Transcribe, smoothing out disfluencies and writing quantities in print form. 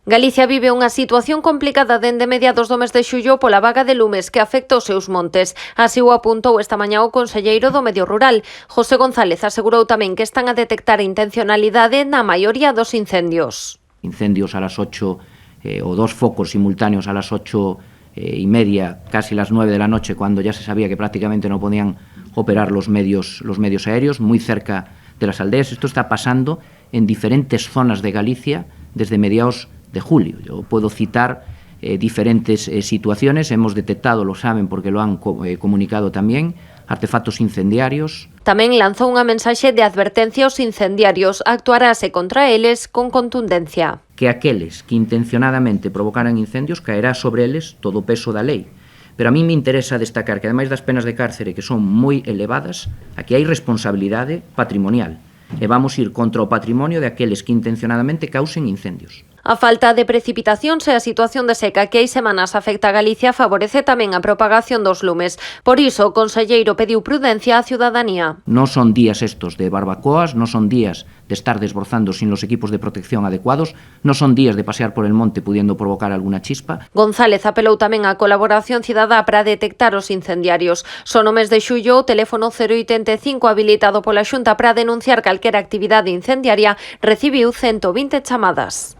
Galicia vive unha situación complicada dende mediados do mes de xullo pola vaga de lumes que afecta os seus montes. Así o apuntou esta mañá o conselleiro do Medio Rural. José González asegurou tamén que están a detectar intencionalidade na maioría dos incendios. Incendios a las 8 o dos focos simultáneos a las 8:30, casi las 9 de la noche, cuando ya se sabía que prácticamente no podían operar los medios aéreos, muy cerca de las aldeas. Esto está pasando en diferentes zonas de Galicia desde mediados de julio. Yo puedo citar diferentes situaciones. Hemos detectado, lo saben porque lo han comunicado también, artefactos incendiarios. Tamén lanzou unha mensaxe de advertencia aos incendiarios. Actuarase contra eles con contundencia. Que aqueles que intencionadamente provocaran incendios caerá sobre eles todo o peso da lei. Pero a mí me interesa destacar que, ademais das penas de cárcere, que son moi elevadas, aquí hai responsabilidade patrimonial. E vamos ir contra o patrimonio de aqueles que intencionadamente causen incendios. A falta de precipitacións e a situación de seca que hai semanas afecta a Galicia favorece tamén a propagación dos lumes. Por iso, o conselleiro pediu prudencia á ciudadanía. Non son días estos de barbacoas, non son días de estar desbrozando sin los equipos de protección adecuados, non son días de pasear por el monte pudiendo provocar alguna chispa. González apelou tamén á colaboración cidadá para detectar os incendiarios. Só no mes de xullo, o teléfono 085 habilitado pola Xunta para denunciar calquera actividade incendiaria recibiu 120 chamadas.